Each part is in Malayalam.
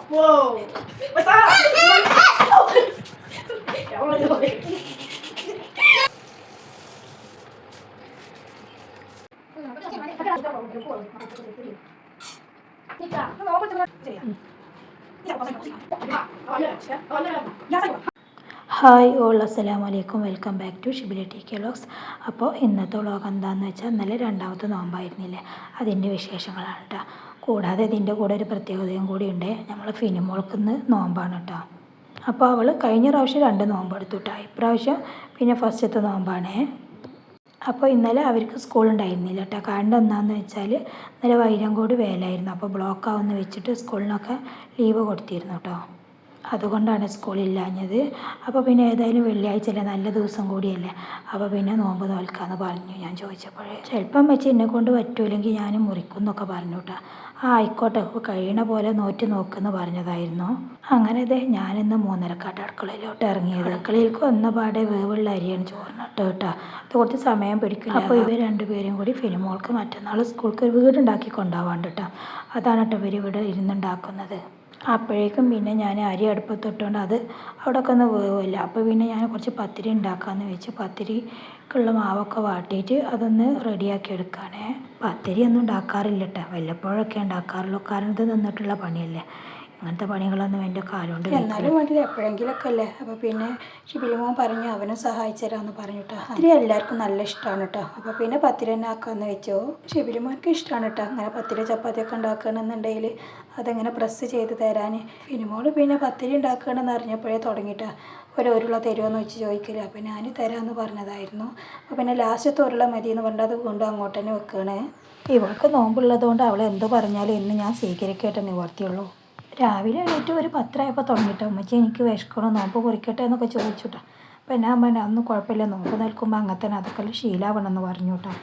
Wow! Basta! ഹായ് ഓൾ അസ്സലാമു അലൈക്കും. Welcome back to Shibila T K vlogs. അപ്പോൾ ഇന്നത്തെ വ്ലോഗ് എന്താണെന്ന് വെച്ചാൽ ഇന്നലെ രണ്ടാമത്തെ നോമ്പായിരുന്നില്ലേ, അതിൻ്റെ വിശേഷങ്ങളാണ് കേട്ടോ. കൂടാതെ ഇതിൻ്റെ കൂടെ ഒരു പ്രത്യേകതയും കൂടിയുണ്ട്. നമ്മൾ ഫിനിമോൾക്കുന്ന് നോമ്പാണ് കേട്ടോ. അപ്പോൾ അവൾ കഴിഞ്ഞ പ്രാവശ്യം 2 നോമ്പ് എടുത്തു കേട്ടോ. ഇപ്രാവശ്യം പിന്നെ ഫസ്റ്റത്തെ നോമ്പാണേ. അപ്പോൾ ഇന്നലെ അവർക്ക് സ്കൂൾ ഉണ്ടായിരുന്നില്ല കേട്ടോ. കാരണം എന്താണെന്ന് വെച്ചാൽ ഇന്നലെ വൈരങ്കോട് വേലായിരുന്നു. അപ്പോൾ ബ്ലോക്ക് ആവുമെന്ന് വെച്ചിട്ട് സ്കൂളിനൊക്കെ ലീവ് കൊടുത്തിരുന്നു കേട്ടോ. അതുകൊണ്ടാണ് സ്കൂളില്ലാഞ്ഞത്. അപ്പോൾ പിന്നെ ഏതായാലും വെള്ളിയാഴ്ചയല്ലേ, നല്ല ദിവസം കൂടിയല്ലേ, അപ്പോൾ പിന്നെ നോമ്പ് നോൽക്കാമെന്ന് പറഞ്ഞു. ഞാൻ ചോദിച്ചപ്പോഴേ ചിലപ്പം വെച്ച് എന്നെ കൊണ്ട് പറ്റൂല്ലെങ്കിൽ ഞാൻ മുറിക്കും എന്നൊക്കെ പറഞ്ഞു കേട്ടോ. ആയിക്കോട്ടെ, കഴിയണ പോലെ നോക്കുമെന്ന് പറഞ്ഞതായിരുന്നു. അങ്ങനെ ഞാനിന്ന് 3:30 അടുക്കളയിലോട്ട് ഇറങ്ങിയത്. അടുക്കളയിലേക്ക് വന്ന പാടെ വേവുള്ള അരിയാണ് ചോറിനിട്ട് കേട്ടോ. അത് കുറച്ച് സമയം പിടിക്കില്ല. അപ്പോൾ ഇവർ രണ്ടുപേരും കൂടി ഫിനിമോൾക്ക് മറ്റന്നാൾ സ്കൂൾക്ക് വീടുണ്ടാക്കി കൊണ്ടുപോകാണ്ട് കേട്ടോ. അതാണ് കേട്ടോ ഇവർ ഇവിടെ ഇരുന്നുണ്ടാക്കുന്നത്. അപ്പോഴേക്കും പിന്നെ ഞാൻ അരി അടുപ്പത്തിട്ടുകൊണ്ട് അത് അവിടെയൊക്കെ ഒന്ന് വേവില്ല. അപ്പോൾ പിന്നെ ഞാൻ കുറച്ച് പത്തിരി ഉണ്ടാക്കാമെന്ന് വെച്ച് പത്തിരിക്കുള്ള മാവൊക്കെ വാട്ടിയിട്ട് അതൊന്ന് റെഡിയാക്കി എടുക്കുകയാണേ. പത്തിരി ഒന്നും ഉണ്ടാക്കാറില്ല കേട്ടോ, വല്ലപ്പോഴൊക്കെ ഉണ്ടാക്കാറുള്ളൂ. കാരണം ഇത് നിന്നിട്ടുള്ള പണിയല്ലേ, അങ്ങനത്തെ പണികളൊന്നും എൻ്റെ കാലുകൊണ്ട് എന്നാലും വേണ്ടില്ല, എപ്പോഴെങ്കിലൊക്കെ അല്ലേ. അപ്പോൾ പിന്നെ ഷിബിലിമോൻ പറഞ്ഞു അവനും സഹായിച്ചു തരാമെന്ന് പറഞ്ഞു കേട്ടോ. പത്തിരി എല്ലാവർക്കും നല്ല ഇഷ്ടമാണ് കേട്ടോ. അപ്പോൾ പിന്നെ പത്തിരി തന്നെ ആക്കാമെന്ന് വെച്ചോ. ഷിബിലിമോൻക്ക് ഇഷ്ടമാണ് കേട്ടോ അങ്ങനെ പത്തിരി ചപ്പാത്തിയൊക്കെ ഉണ്ടാക്കുകയാണെന്നുണ്ടെങ്കിൽ അതെങ്ങനെ പ്രസ് ചെയ്ത് തരാൻ. ഫിനിമോൾ പിന്നെ പത്തിരി ഉണ്ടാക്കുകയാണെന്ന് അറിഞ്ഞപ്പോഴേ തുടങ്ങിയിട്ടാ ഉരുള തരുമോയെന്ന് വെച്ച് ചോദിക്കില്ല. അപ്പോൾ ഞാൻ തരാമെന്ന് പറഞ്ഞതായിരുന്നു. അപ്പോൾ പിന്നെ ലാസ്റ്റത്തെ ഉരുള മതി എന്ന് പറഞ്ഞാൽ അത് കൊണ്ടും അങ്ങോട്ട് തന്നെ വെക്കുകയാണ്. ഇവൾക്ക് നോമ്പുള്ളതുകൊണ്ട് അവൾ എന്ത് പറഞ്ഞാലും ഇന്ന് ഞാൻ സ്വീകരിക്കട്ടെ നിവർത്തിയുള്ളൂ. രാവിലെ എണീറ്റ് ഒരു 10 തുടങ്ങിയിട്ടോ. ഉമ്മച്ചി എനിക്ക് വിശക്കണം, നോമ്പ് കുറിക്കട്ടെ എന്നൊക്കെ ചോദിച്ചുട്ടോ. അപ്പോൾ ഞാൻ പറഞ്ഞു അതൊന്നും കുഴപ്പമില്ല, നോമ്പ് നിൽക്കുമ്പോൾ അങ്ങനെ തന്നെ അതൊക്കെ ശീലമാവണമെന്ന് പറഞ്ഞു കേട്ടോ.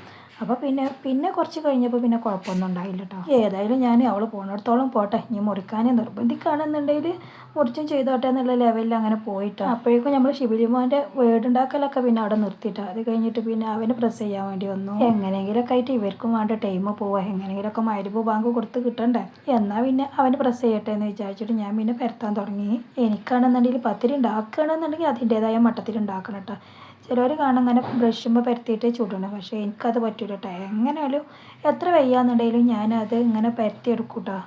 അപ്പോൾ പിന്നെ കുറച്ച് കഴിഞ്ഞപ്പോൾ പിന്നെ കുഴപ്പമൊന്നും ഉണ്ടായില്ല കേട്ടോ. ഏതായാലും ഞാൻ അവൾ പോണിടത്തോളം പോട്ടെ, ഇനി മുറിക്കാനേ നിർബന്ധിക്കുകയാണെന്നുണ്ടെങ്കിൽ മുറിച്ചും ചെയ്തോട്ടെ എന്നുള്ള ലെവലിൽ അങ്ങനെ പോയിട്ടോ. അപ്പോഴേക്കും നമ്മൾ ഷിബിലിമോൻ്റെ വീടുണ്ടാക്കലൊക്കെ പിന്നെ അവിടെ നിർത്തിയിട്ടോ. അത് കഴിഞ്ഞിട്ട് പിന്നെ അവന് പ്രസ് ചെയ്യാൻ വേണ്ടി വന്നു. എങ്ങനെയെങ്കിലൊക്കെ ആയിട്ട് ഇവർക്കും വേണ്ട ടൈം പോവാ, എങ്ങനെയെങ്കിലൊക്കെ മഗ്‌രിബ് ബാങ്ക് കൊടുത്ത് കിട്ടണ്ടേ. എന്നാൽ പിന്നെ അവന് പ്രസ് ചെയ്യട്ടെ എന്ന് വിചാരിച്ചിട്ട് ഞാൻ പിന്നെ പരത്താൻ തുടങ്ങി. എനിക്കാണെന്നുണ്ടെങ്കിൽ പത്തിരി ഉണ്ടാക്കുകയാണെന്നുണ്ടെങ്കിൽ അതിൻ്റേതായ മട്ടത്തിൽ ഉണ്ടാക്കണം കേട്ടോ. ചിലവർ കാണാൻ അങ്ങനെ ബ്രഷുമ്പോൾ പരത്തിയിട്ട് ചുടണം, പക്ഷേ എനിക്കത് പറ്റില്ല കേട്ടോ. എങ്ങനെയാലും എത്ര വയ്യാന്നുണ്ടെങ്കിലും ഞാനത് ഇങ്ങനെ പരത്തിയെടുക്കും കേട്ടോ.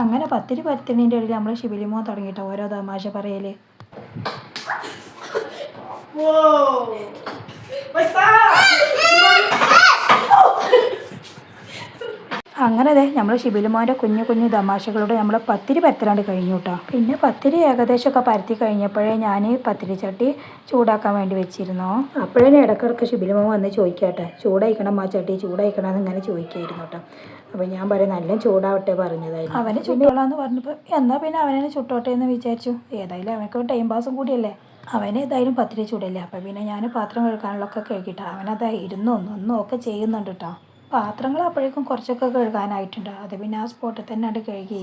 അങ്ങനെ പത്തിരി പരത്തുന്നതിൻ്റെ ഇടയിൽ നമ്മൾ ഷിബിലിമോൻ തുടങ്ങിയിട്ടോ ഓരോ തമാശ പറയൽ. അങ്ങനെ നമ്മൾ ഷിബിലിമോൻ്റെ കുഞ്ഞു തമാശകളോട് നമ്മൾ പത്തിരി പരത്തലാണ്ട് കഴിഞ്ഞു കേട്ടോ. പിന്നെ പത്തിരി ഏകദേശമൊക്കെ പരത്തി കഴിഞ്ഞപ്പോഴേ ഞാൻ പത്തിരി ചട്ടി ചൂടാക്കാൻ വേണ്ടി വെച്ചിരുന്നു. അപ്പോഴേ ഇടയ്ക്കിടയ്ക്ക് ഷിബിലിമോൻ വന്ന് ചോദിക്കാട്ടെ, ചൂടായിക്കണം ആ ചട്ടി, ചൂടായിക്കണം എന്നിങ്ങനെ ചോദിക്കായിരുന്നു കേട്ടോ. അപ്പോൾ ഞാൻ പറയും നല്ല ചൂടാവട്ടെ പറഞ്ഞതായിരുന്നു. അവന് ചുട്ടോളാന്ന് പറഞ്ഞപ്പോൾ എന്നാൽ പിന്നെ അവനെ ചുട്ടോട്ടെ എന്ന് വിചാരിച്ചു. ഏതായാലും അവനൊക്കെ ടൈം പാസും കൂടിയല്ലേ, അവന് ഏതായാലും പത്തിരി ചൂടല്ലേ. അപ്പോൾ പിന്നെ ഞാൻ പാത്രം കഴുകാനുള്ളതൊക്കെ കഴുകിട്ടോ. അവനത് ഒന്നും ഒക്കെ ചെയ്യുന്നുണ്ട് കേട്ടോ. പാത്രങ്ങൾ അപ്പോഴേക്കും കുറച്ചൊക്കെ കഴുകാനായിട്ടുണ്ട്. അത് പിന്നെ ആ സ്പോട്ടിൽ തന്നെ അത് കഴുകി.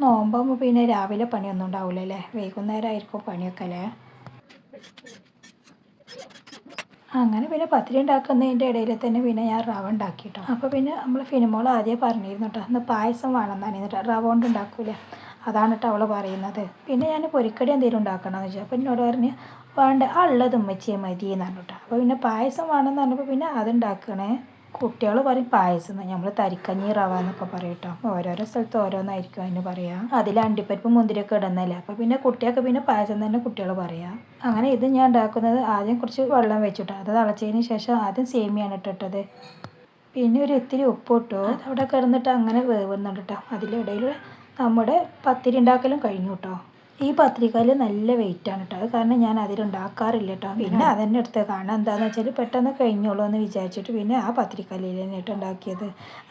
നോമ്പാകുമ്പോൾ പിന്നെ രാവിലെ പണിയൊന്നും ഉണ്ടാവില്ലല്ലേ, വൈകുന്നേരമായിരിക്കും പണിയൊക്കെ അല്ലേ. അങ്ങനെ പിന്നെ പത്തിരി ഉണ്ടാക്കുന്നതിൻ്റെ ഇടയിൽ തന്നെ പിന്നെ ഞാൻ റവ ഉണ്ടാക്കി കേട്ടോ. അപ്പോൾ പിന്നെ നമ്മൾ ഫിനിമോൾ ആദ്യം പറഞ്ഞിരുന്നു കേട്ടോ, ഇന്ന് പായസം വേണമെന്നാണ് എന്നിട്ട് റവ കൊണ്ട് ഉണ്ടാക്കൂലേ, അതാണ് കേട്ടോ അവൾ പറയുന്നത്. പിന്നെ ഞാൻ പൊരിക്കടി എന്തെങ്കിലും ഉണ്ടാക്കണമെന്ന് വെച്ചാൽ അപ്പോൾ എന്നോട് പറഞ്ഞ് വേണ്ട ഉള്ളത് ഉമ്മച്ചിയെ മതി എന്നാണ് കേട്ടോ. അപ്പോൾ പിന്നെ പായസം വേണമെന്ന് പറഞ്ഞപ്പോൾ പിന്നെ അതുണ്ടാക്കണേ. കുട്ടികൾ പറയും പായസം, നമ്മൾ തരിക്കഞ്ഞി റവ എന്നൊക്കെ പറയും കേട്ടോ. ഓരോരോ സ്ഥലത്ത് ഓരോന്നായിരിക്കും അതിന് പറയാം. അതിൽ അണ്ടിപ്പരിപ്പ് മുന്തിരിയൊക്കെ ഇടുന്നല്ലേ, അപ്പോൾ പിന്നെ കുട്ടിയൊക്കെ പിന്നെ പായസം തന്നെ കുട്ടികൾ പറയാം. അങ്ങനെ ഇത് ഞാൻ ഉണ്ടാക്കുന്നത് ആദ്യം കുറച്ച് വെള്ളം വെച്ചിട്ടോ, അത് തിളച്ചതിന് ശേഷം ആദ്യം സേമിയാണ് ഇട്ടിട്ടത്. പിന്നെ ഒരു ഇത്തിരി ഉപ്പ് ഇട്ടു, അവിടെ കിടന്നിട്ട് അങ്ങനെ വേവുന്നുണ്ട് കേട്ടോ. അതിലിടയിൽ നമ്മുടെ പത്തിരി ഉണ്ടാക്കലും കഴിഞ്ഞു കേട്ടോ. ഈ പത്തിരിക്കല്ല് നല്ല വെയിറ്റാണ് കേട്ടോ, അത് കാരണം ഞാൻ അതിലുണ്ടാക്കാറില്ല കേട്ടോ. പിന്നെ അതന്നെ എടുത്ത് കാണാൻ എന്താണെന്ന് വെച്ചാൽ പെട്ടെന്ന് കഴിഞ്ഞോളൂ എന്ന് വിചാരിച്ചിട്ട് പിന്നെ ആ പത്തിരിക്കല്ലിൽ തന്നെയിട്ട് ഉണ്ടാക്കിയത്.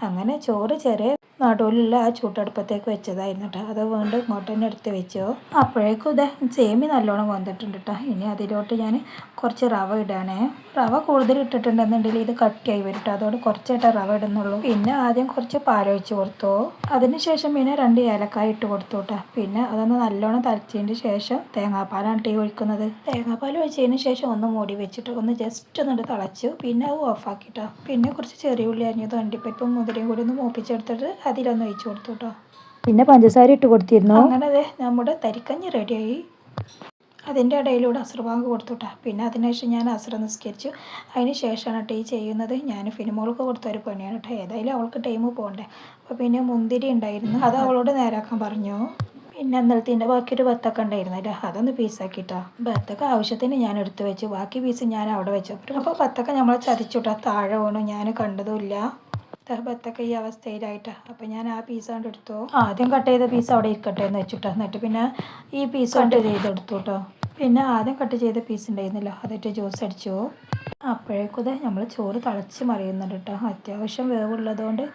അങ്ങനെ ചോറ് ചെറിയ നടുവിലുള്ള ആ ചൂട്ടടുപ്പത്തേക്ക് വെച്ചതായിരുന്നു കേട്ടോ. അത് വീണ്ടും ഇങ്ങോട്ട് തന്നെ എടുത്ത് വെച്ചോ. അപ്പോഴേക്കും സേമി നല്ലോണം വന്നിട്ടുണ്ട് കേട്ടോ. ഇനി അതിലോട്ട് ഞാൻ കുറച്ച് റവ ഇടാനേ. റവ കൂടുതൽ ഇട്ടിട്ടുണ്ടെന്നുണ്ടെങ്കിൽ ഇത് കട്ടിയായി വരും കേട്ടോ, അതോട് കുറച്ചായിട്ട് റവ ഇടുന്നുള്ളൂ. പിന്നെ ആദ്യം കുറച്ച് പാലൊഴിച്ച് കൊടുത്തു, അതിനുശേഷം പിന്നെ 2 ഏലക്കായ ഇട്ട് കൊടുത്തു കേട്ടോ. പിന്നെ അതൊന്ന് നല്ലോണം തളിച്ചതിന് ശേഷം തേങ്ങാപ്പാലാണ് ടീ ഒഴിക്കുന്നത്. തേങ്ങാപ്പാൽ ഒഴിച്ചതിന് ശേഷം ഒന്ന് മൂടി വെച്ചിട്ട് ഒന്ന് ജസ്റ്റ് ഒന്നിട്ട് തിളച്ചു. പിന്നെ അത് ഓഫാക്കിട്ടോ. പിന്നെ കുറച്ച് ചെറിയ ഉള്ളി അരിഞ്ഞതും അണ്ടിപ്പരിപ്പും മുതിരയും കൂടി ഒന്ന് മൂപ്പിച്ചെടുത്തിട്ട് അതിലൊന്ന് ഒഴിച്ച് കൊടുത്തു കേട്ടോ. പിന്നെ പഞ്ചസാര ഇട്ട് കൊടുത്തിരുന്നു. അങ്ങനെ അതെ നമ്മുടെ തരിക്കഞ്ഞി റെഡിയായി. അതിൻ്റെ ഇടയിലൂടെ അസ്ർ ബാങ്ക് കൊടുത്തുട്ടാ. പിന്നെ അതിനുശേഷം ഞാൻ അസ്ർ നിസ്കരിച്ചു. അതിന് ശേഷമാണ് കേട്ടോ ഈ ചെയ്യുന്നത്. ഞാൻ ഫിനിമോൾക്ക് കൊടുത്തൊരു പണിയാണ് കേട്ടോ. ഏതായാലും അവൾക്ക് ടൈം പോകണ്ടേ. അപ്പോൾ പിന്നെ മുന്തിരി ഉണ്ടായിരുന്നു, അത് അവളോട് നേരാക്കാൻ പറഞ്ഞു. പിന്നെ ഇന്നലത്തിൻ്റെ ബാക്കി ഒരു ബത്തൊക്കെ ഉണ്ടായിരുന്നില്ല, അതൊന്ന് പീസാക്കിയിട്ടാ. ബത്തൊക്കെ ആവശ്യത്തിന് ഞാൻ എടുത്തു വെച്ചു, ബാക്കി പീസ് ഞാൻ അവിടെ വെച്ചു. അപ്പോൾ ബത്തൊക്കെ നമ്മൾ ചതിച്ചുട്ടാ, താഴെ വീണു, ഞാൻ കണ്ടതുമില്ല. ബത്തൊക്കെ ഈ അവസ്ഥയിലായിട്ടാ. അപ്പോൾ ഞാൻ ആ പീസ് കൊണ്ട് എടുത്തു. ആദ്യം കട്ട് ചെയ്ത പീസ് അവിടെ ഇരിക്കട്ടെ എന്ന് വെച്ചിട്ടാ. എന്നിട്ട് പിന്നെ ഈ പീസ് കട്ട് ചെയ്തെടുത്തു കേട്ടോ. പിന്നെ ആദ്യം കട്ട് ചെയ്ത പീസ് ഉണ്ടായിരുന്നല്ലോ, അതിട്ട് ജ്യൂസ് അടിച്ചു. അപ്പോഴേക്കും നമ്മൾ ചോറ് തിളച്ച് മറിയുന്നുണ്ട് കേട്ടോ. അത്യാവശ്യം വേവുള്ളതുകൊണ്ട്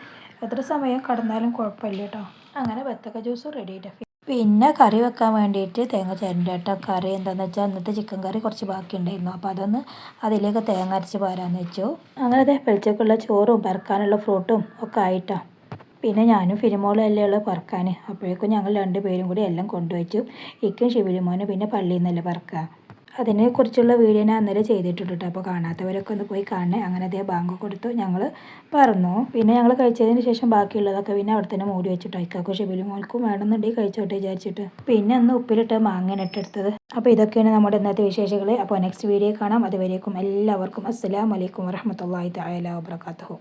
എത്ര സമയം കടന്നാലും കുഴപ്പമില്ല കേട്ടോ. അങ്ങനെ ബത്തക്ക ജ്യൂസ് റെഡി ആയിട്ട്. പിന്നെ കറി വെക്കാൻ വേണ്ടിയിട്ട് തേങ്ങ ചിരണ്ട കേട്ടോ. കറി എന്താണെന്ന് വെച്ചാൽ ഇന്നത്തെ ചിക്കൻ കറി കുറച്ച് ബാക്കി ഉണ്ടായിരുന്നു, അപ്പോൾ അതൊന്ന് അതിലേക്ക് തേങ്ങ അരച്ച് പാരാന്ന് വെച്ചു. അങ്ങനെ അതെ വെളിച്ചക്കുള്ള ചോറും പറക്കാനുള്ള ഫ്രൂട്ടും ഒക്കെ ആയിട്ടാ. പിന്നെ ഞാനും ഫിനിമോളും അല്ലേ ഉള്ളത് പറക്കാൻ. അപ്പോഴേക്കും ഞങ്ങൾ 2 പേരും കൂടി എല്ലാം കൊണ്ടുവച്ചു. ഇക്കും ഷിബിലിമോനും പിന്നെ പള്ളിയിൽ നിന്നല്ലേ പറക്കുക. അതിനെക്കുറിച്ചുള്ള വീഡിയോ ഞാൻ അന്നേരം ചെയ്തിട്ടുണ്ട് കേട്ടോ. അപ്പോൾ കാണാത്തവരൊക്കെ ഒന്ന് പോയി കാണണേ. അങ്ങനെ അതേ ബാങ്ക് കൊടുത്തു ഞങ്ങൾ പറന്നു. പിന്നെ ഞങ്ങൾ കഴിച്ചതിന് ശേഷം ബാക്കിയുള്ളതൊക്കെ പിന്നെ അവിടെ തന്നെ മൂടി വെച്ചിട്ടോ. ഇക്കാക്കും ഷിബിലിമോൾക്കും വേണമെന്നുണ്ടെങ്കിൽ കഴിച്ചോട്ടെ വിചാരിച്ചിട്ട്. പിന്നെ അന്ന് ഉപ്പിലിട്ട് മാങ്ങ ഇട്ടെടുത്തത്. അപ്പോൾ ഇതൊക്കെയാണ് നമ്മുടെ ഇന്നത്തെ വിശേഷങ്ങൾ. അപ്പോൾ നെക്സ്റ്റ് വീഡിയോ കാണാം. അതുവരേക്കും എല്ലാവർക്കും അസ്സലാമു അലൈക്കും വറഹ്മത്തുള്ളാഹി തആല വബറകാതുഹു.